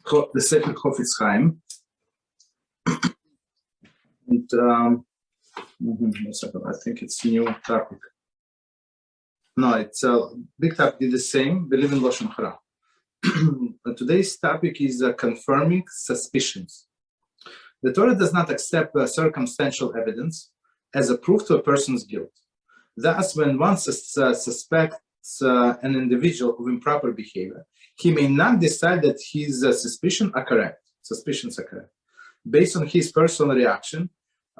the Sefer Chofetz Chaim. And I think it's a new topic. No, it's a big topic, the same, believe in Lashon Hara. Today's topic is confirming suspicions. The Torah does not accept circumstantial evidence as a proof to a person's guilt. Thus, when one suspects an individual of improper behavior, he may not decide that his suspicions are correct, based on his personal reaction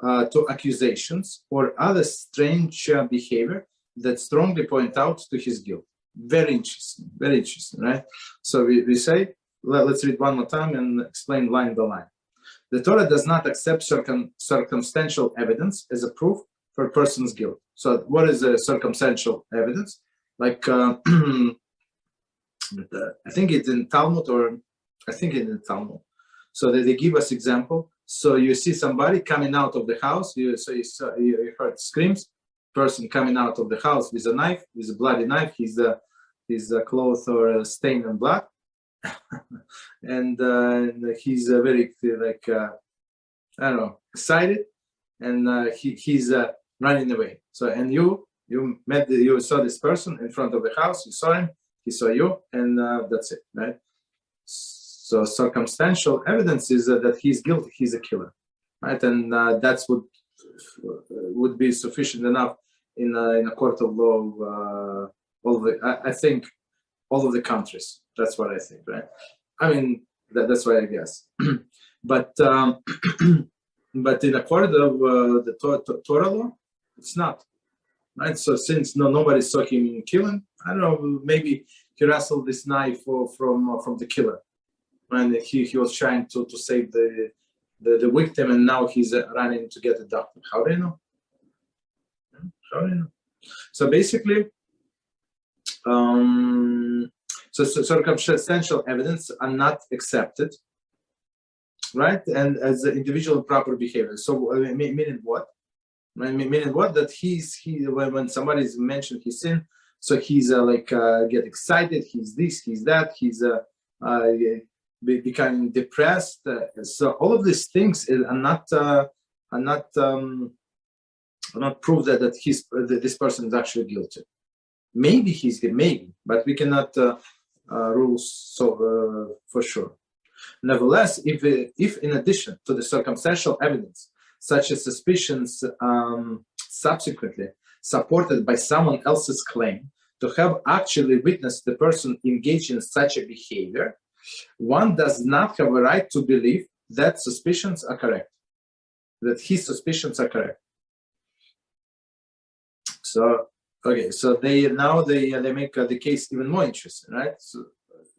to accusations or other strange behavior that strongly point out to his guilt. Very interesting, right? So we say, let's read one more time and explain line by line. The Torah does not accept circumstantial evidence as a proof for a person's guilt. So what is a circumstantial evidence? Like, I think it's in Talmud, So they give us example. So you see somebody coming out of the house, you heard screams, person coming out of the house with a knife, with a bloody knife, his clothes are stained in blood. and he's very excited, and he's running away. So and you saw this person in front of the house, you saw him, he saw you, and that's it, right? So circumstantial evidence is that he's guilty, he's a killer, right? And that's what would be sufficient enough in a court of law. I think all of the countries. That's what I think, right? I mean, that's what I guess. but in a court of the Torah law, it's not, right? So since nobody saw him killing, I don't know, maybe he wrestled this knife from the killer, and he was trying to save the victim, and now he's running to get a doctor. How do you know? So basically, so circumstantial evidence are not accepted, right? And as an individual proper behavior. So meaning what? Meaning what? That when somebody mentioned his sin, so he's get excited. He's this, he's that. He's becoming depressed. So all of these things are not proof that this person is actually guilty. Maybe he's maybe, but we cannot rule for sure. Nevertheless, if in addition to the circumstantial evidence, such as suspicions subsequently supported by someone else's claim to have actually witnessed the person engaged in such a behavior, one does not have a right to believe that suspicions are correct, that his suspicions are correct. So, okay, so they make the case even more interesting, right?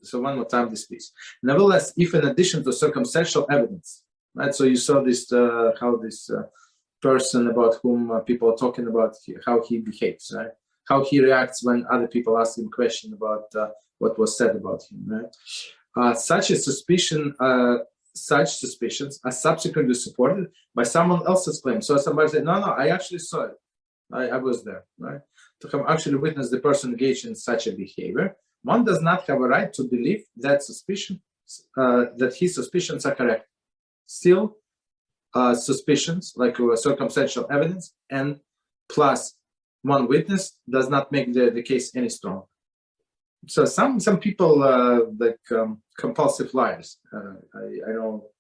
So one more time, this piece. Nevertheless, if in addition to circumstantial evidence, right? So you saw this how this person about whom people are talking about, how he behaves, right? How he reacts when other people ask him a question about what was said about him, right? Such suspicions are subsequently supported by someone else's claim. So somebody said, no, I actually saw it. I was there, right? To have actually witnessed the person engaged in such a behavior, one does not have a right to believe that that his suspicions are correct. Still, suspicions, like circumstantial evidence, and plus one witness does not make the case any stronger. So some people compulsive liars. I know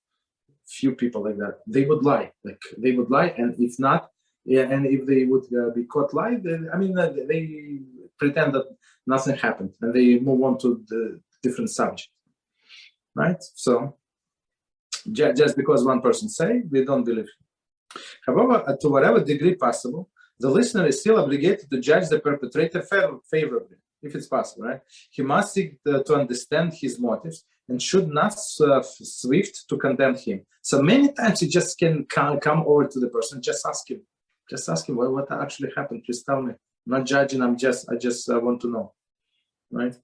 few people like that. They would lie, and if not. Yeah, and if they would be caught lying, they pretend that nothing happened, and they move on to the different subject, right? So, just because one person say, we don't believe him. However, to whatever degree possible, the listener is still obligated to judge the perpetrator favorably, if it's possible, right? He must seek to understand his motives and should not swift to condemn him. So many times you just can come over to the person, just ask him what actually happened. Please tell me. I'm not judging. I just want to know, right?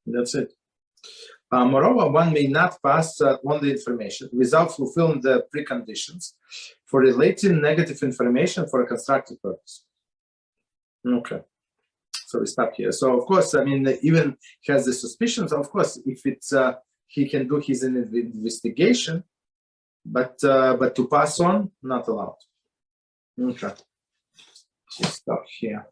That's it. Moreover, one may not pass on the information without fulfilling the preconditions for relating negative information for a constructive purpose. Okay. So we stop here. So of course, even has the suspicions. Of course, if it's he can do his investigation, but to pass on, not allowed. Okay. Just stop here.